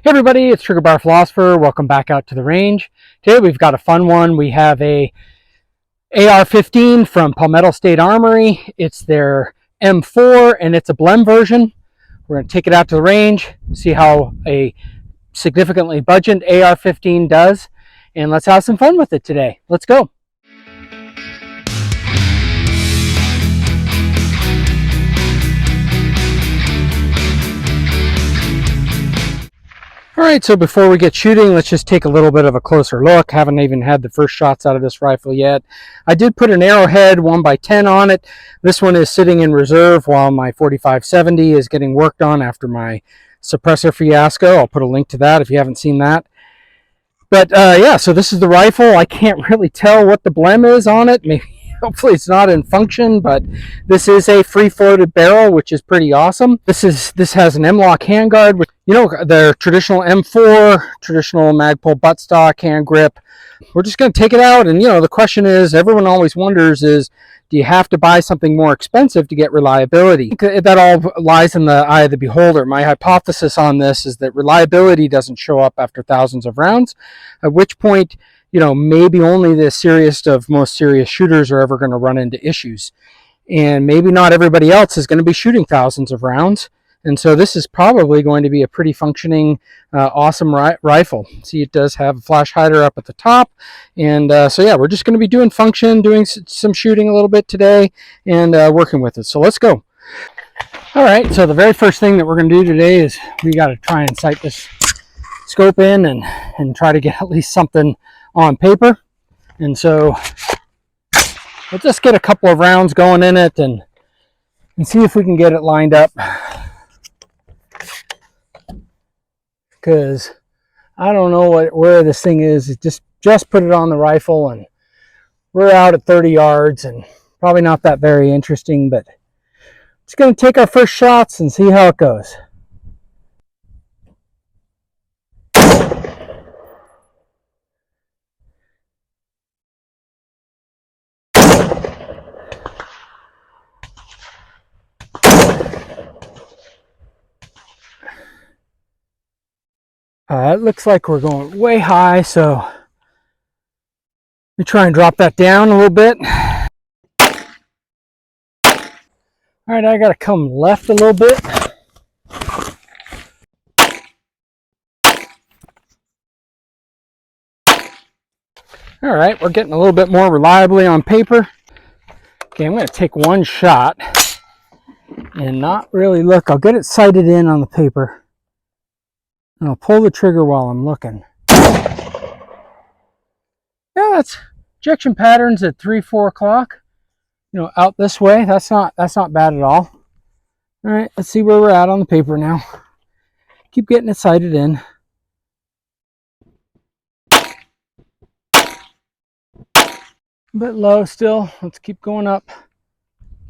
Hey everybody, it's Trigger Bar Philosopher. Welcome back out to the range. Today we've got a fun one. We have a AR-15 from Palmetto State Armory. It's their M4 and it's a Blem version. We're going to take it out to the range, see how a significantly budget AR-15 does, and let's have some fun with it today. Let's go. All right, so before we get shooting, let's just take a little bit of a closer look. Haven't even had the first shots out of this rifle yet. I did put an Arrowhead 1x10 on it. This one is sitting in reserve while my 4570 is getting worked on after my suppressor fiasco. I'll put a link to that if you haven't seen that. But yeah, so this is the rifle. I can't really tell what the Blem is on it. Maybe, hopefully it's not in function, but this is a free-floated barrel, which is pretty awesome. This has an M-LOK handguard, which, you know, the traditional M4, traditional Magpul buttstock hand grip. We're just going to take it out, and, you know, the question is, everyone always wonders is, do you have to buy something more expensive to get reliability? That all lies in the eye of the beholder. My hypothesis on this is that reliability doesn't show up after thousands of rounds, at which point, you know, maybe only the serious of most serious shooters are ever going to run into issues. And maybe not everybody else is going to be shooting thousands of rounds. And so this is probably going to be a pretty functioning, awesome rifle. See, it does have a flash hider up at the top. And so yeah, we're just going to be doing function, doing some shooting a little bit today, and working with it. So let's go. All right, so the very first thing that we're going to do today is we got to try and sight this scope in and try to get at least something on paper. And so we'll just get a couple of rounds going in it and see if we can get it lined up. Because I don't know where this thing is. Just put it on the rifle and we're out at 30 yards and probably not that very interesting, but it's going to take our first shots and see how it goes. It looks like we're going way high, so let me try and drop that down a little bit. All right, I got to come left a little bit. All right, we're getting a little bit more reliably on paper. Okay, I'm going to take one shot and not really look. I'll get it sighted in on the paper. And I'll pull the trigger while I'm looking. Yeah, that's ejection patterns at 3-4 o'clock. You know, out this way. That's not bad at all. All right, let's see where we're at on the paper now. Keep getting it sighted in. A bit low still. Let's keep going up.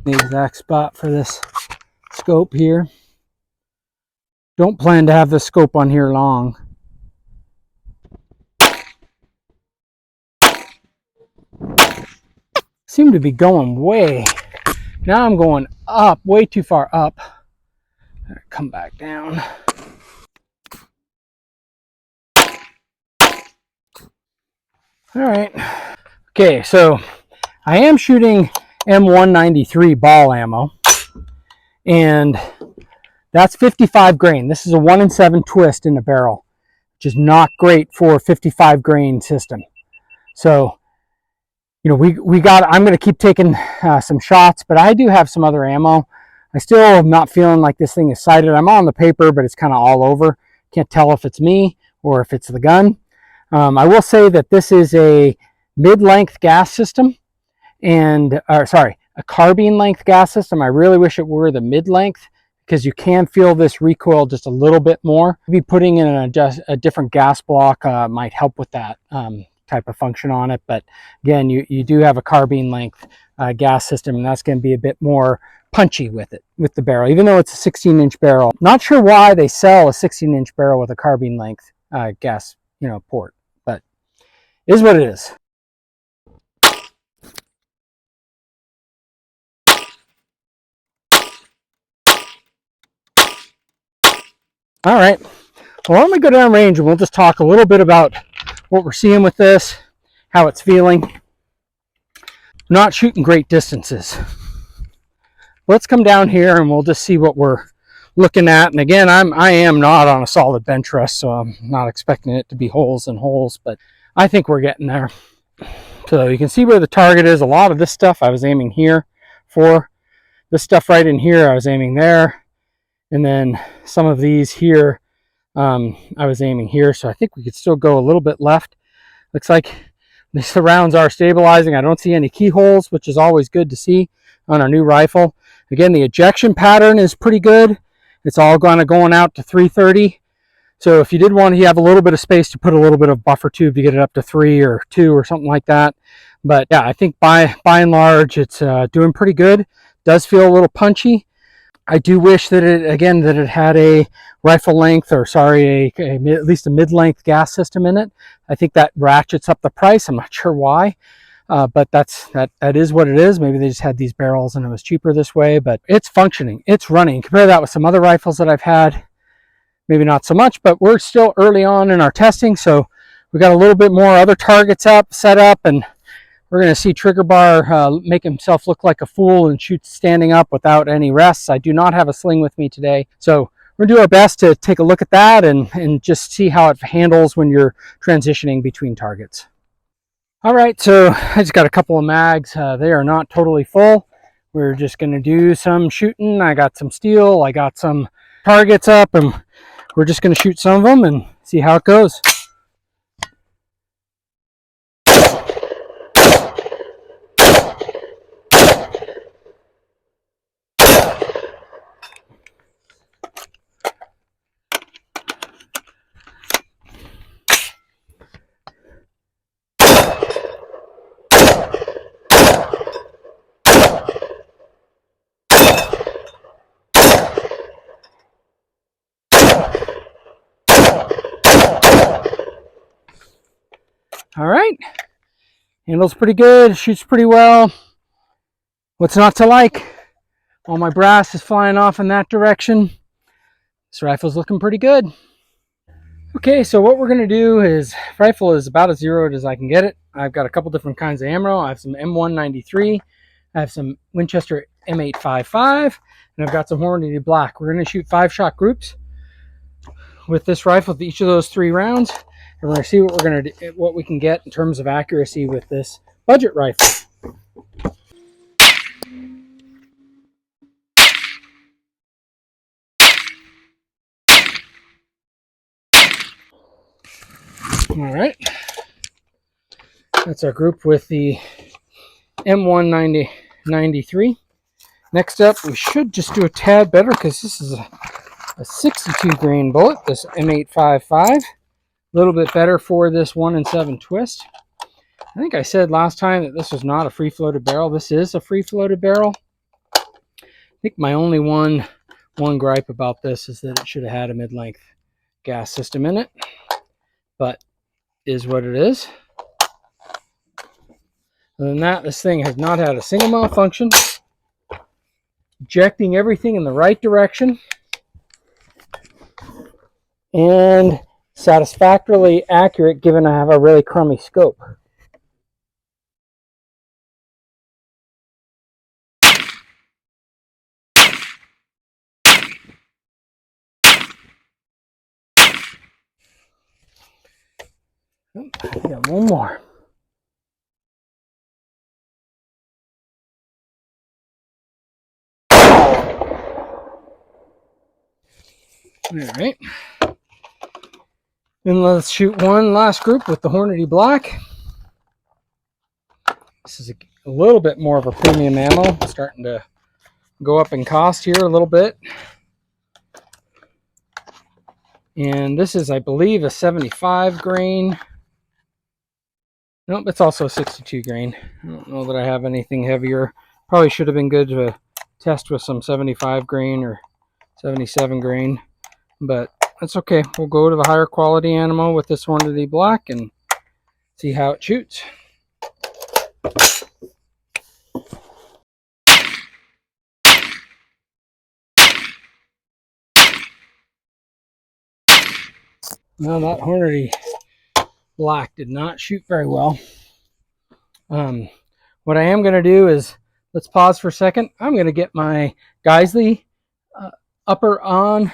The exact spot for this scope here. Don't plan to have this scope on here long. Seem to be going way. Now I'm going up, way too far up. Come back down. All right. Okay, so I am shooting M193 ball ammo, and that's 55 grain. This is a 1-in-7 twist in the barrel, which is not great for a 55 grain system. So, you know, I'm going to keep taking some shots, but I do have some other ammo. I still am not feeling like this thing is sighted. I'm on the paper, but it's kind of all over. Can't tell if it's me or if it's the gun. I will say that this is a mid-length gas system, and a carbine length gas system. I really wish it were the mid-length, because you can feel this recoil just a little bit more. Maybe putting in a different gas block might help with that type of function on it. But again, you do have a carbine length gas system, and that's going to be a bit more punchy with the barrel, even though it's a 16-inch barrel. Not sure why they sell a 16-inch barrel with a carbine length gas, you know, port, but it is what it is. All right, Well, why don't we go down range and we'll just talk a little bit about what we're seeing with this, how it's feeling. Not shooting great distances. Let's come down here and we'll just see what we're looking at. And again, I am not on a solid bench rest, so I'm not expecting it to be holes and holes, but I think we're getting there. So you can see where the target is. A lot of this stuff I was aiming here for. This stuff right in here, I was aiming there. And then some of these here, I was aiming here. So I think we could still go a little bit left. Looks like the surrounds are stabilizing. I don't see any keyholes, which is always good to see on our new rifle. Again, the ejection pattern is pretty good. It's all going out to 330. So if you did want to have a little bit of space to put a little bit of buffer tube to get it up to 3 or 2 or something like that. But yeah, I think by and large, it's doing pretty good. Does feel a little punchy. I do wish that it had a rifle length, or sorry, at least a mid-length gas system in it. I think that ratchets up the price. I'm not sure why. But that is what it is. Maybe they just had these barrels and it was cheaper this way, but it's functioning. It's running. Compare that with some other rifles that I've had. Maybe not so much, but we're still early on in our testing. So we got a little bit more other targets set up, and we're going to see Trigger Bar make himself look like a fool and shoot standing up without any rests. I do not have a sling with me today. So we're going to do our best to take a look at that and just see how it handles when you're transitioning between targets. All right, so I just got a couple of mags. They are not totally full. We're just going to do some shooting. I got some steel. I got some targets up, and we're just going to shoot some of them and see how it goes. All right, handles pretty good, shoots pretty well. What's not to like? All my brass is flying off in that direction. This rifle's looking pretty good. Okay, so what we're going to do is, rifle is about as zeroed as I can get it. I've got a couple different kinds of ammo. I have some M193, I have some Winchester M855, and I've got some Hornady Black. We're going to shoot 5-shot groups with this rifle with each of those 3 rounds. And we're going to see what we can get in terms of accuracy with this budget rifle. All right, that's our group with the M193. Next up, we should just do a tad better because this is a 62 grain bullet, this M855. A little bit better for this 1 7 twist. I think I said last time that this was not a free floated barrel. This is a free floated barrel. I think my only one gripe about this is that it should have had a mid-length gas system in it, but is what it is. Other than that, this thing has not had a single malfunction. Ejecting everything in the right direction and satisfactorily accurate given I have a really crummy scope. I got one more. All right. Then let's shoot one last group with the Hornady Black. This is a little bit more of a premium ammo. It's starting to go up in cost here a little bit. And this is, I believe, a 75 grain. Nope, it's also a 62 grain. I don't know that I have anything heavier. Probably should have been good to test with some 75 grain or 77 grain, but that's okay. We'll go to the higher quality ammo with this Hornady Black and see how it shoots. Well, that Hornady Black did not shoot very well. What I am going to do is, let's pause for a second. I'm going to get my Geisley upper on.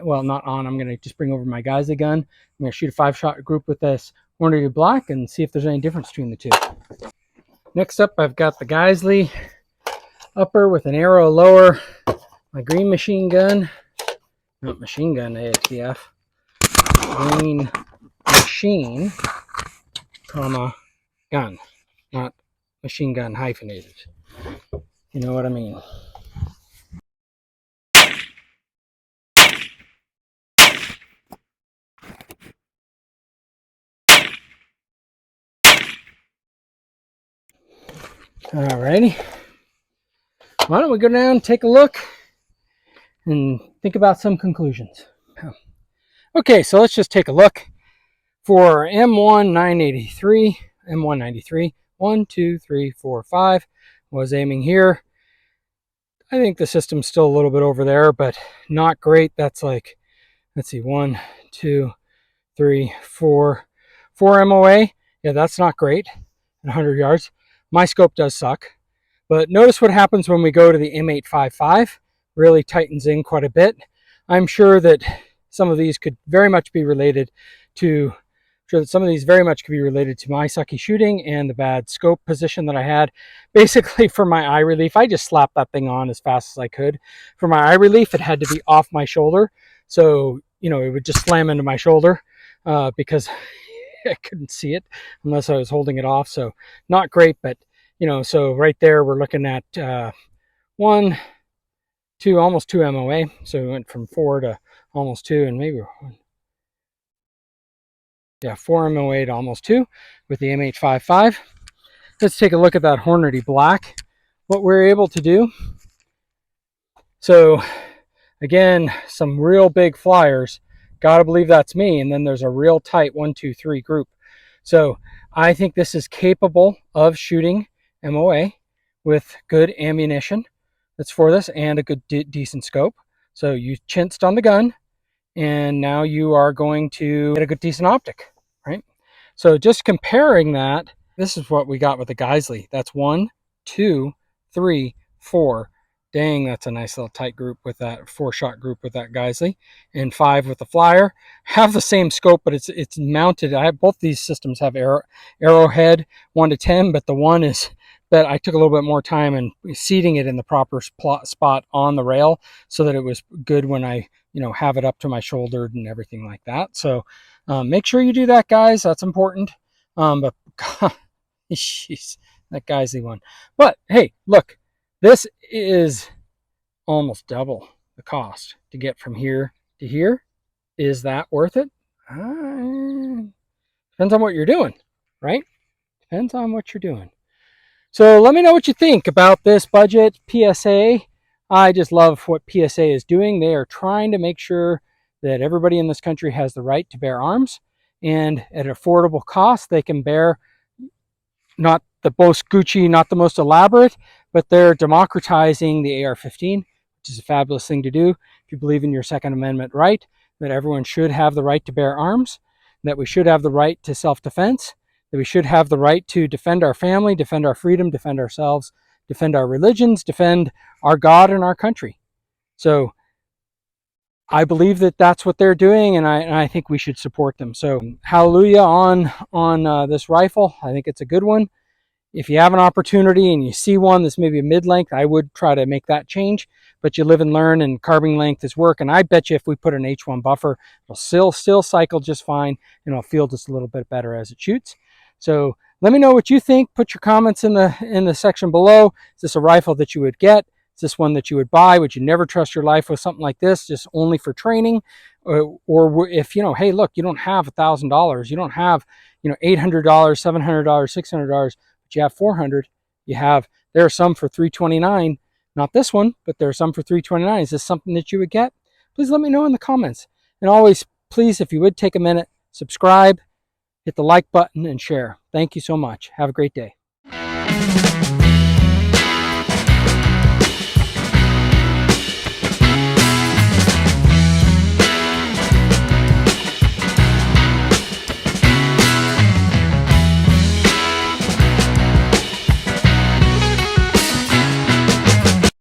Well, not on. I'm going to just bring over my Geisley gun. I'm going to shoot a 5-shot group with this Hornady Black and see if there's any difference between the two. Next up, I've got the Geisley upper with an arrow lower, my green machine gun, not machine gun ASDF, green machine, comma, gun, not machine gun hyphenated. You know what I mean. Alrighty. Why don't we go down and take a look and think about some conclusions. Okay, so let's just take a look for M1 983, M193, 1, 2, 3, 4, 5. Was aiming here. I think the system's still a little bit over there, but not great. That's like, let's see, 1, 2, 3, 4 MOA. Yeah, that's not great at 100 yards. My scope does suck. But notice what happens when we go to the M855. Really tightens in quite a bit. I'm sure that some of these could very much be related to my sucky shooting and the bad scope position that I had. Basically, for my eye relief, I just slapped that thing on as fast as I could. For my eye relief, it had to be off my shoulder. So, it would just slam into my shoulder because I couldn't see it unless I was holding it off. So not great, but so right there we're looking at 1, 2, almost 2 MOA. So we went from 4 to almost 2, and maybe 4 MOA to almost 2 with the M855. Let's take a look at that Hornady Black, what we're able to do. So again, some real big flyers. Gotta believe that's me. And then there's a real tight 1, 2, 3 group. So I think this is capable of shooting MOA with good ammunition that's for this and a good decent scope. So you chinched on the gun, and now you are going to get a good decent optic, right? So just comparing that, this is what we got with the Geisley. That's 1, 2, 3, 4. Dang, that's a nice little tight group with that 4-shot group with that Geisley, and 5 with the flyer. Have the same scope, but it's mounted. Both these systems have arrowhead 1 to 10, but the one is that I took a little bit more time in seating it in the proper spot on the rail so that it was good when I have it up to my shoulder and everything like that. So make sure you do that, guys. That's important. But jeez, that Geisley one. But hey, look. This is almost double the cost to get from here to here. Is that worth it? Depends on what you're doing, right? Depends on what you're doing. So let me know what you think about this budget PSA. I just love what PSA is doing. They are trying to make sure that everybody in this country has the right to bear arms, and at an affordable cost, they can bear not the most Gucci, not the most elaborate, but they're democratizing the AR-15, which is a fabulous thing to do. If you believe in your Second Amendment right, that everyone should have the right to bear arms, that we should have the right to self-defense, that we should have the right to defend our family, defend our freedom, defend ourselves, defend our religions, defend our God and our country. So I believe that that's what they're doing, and I think we should support them. So hallelujah on this rifle. I think it's a good one. If you have an opportunity and you see one that's maybe a mid-length, I would try to make that change. But you live and learn, and carbine length is work. And I bet you if we put an H1 buffer, it'll still cycle just fine, and it'll feel just a little bit better as it shoots. So let me know what you think. Put your comments in the section below. Is this a rifle that you would get? Is this one that you would buy? Would you never trust your life with something like this, just only for training? Or if, hey, look, you don't have $1,000. You don't have, $800, $700, $600. You have 400. There are some for 329. Not this one, but there are some for 329. Is this something that you would get? Please let me know in the comments. And always, please, if you would take a minute, subscribe, hit the like button, and share. Thank you so much. Have a great day.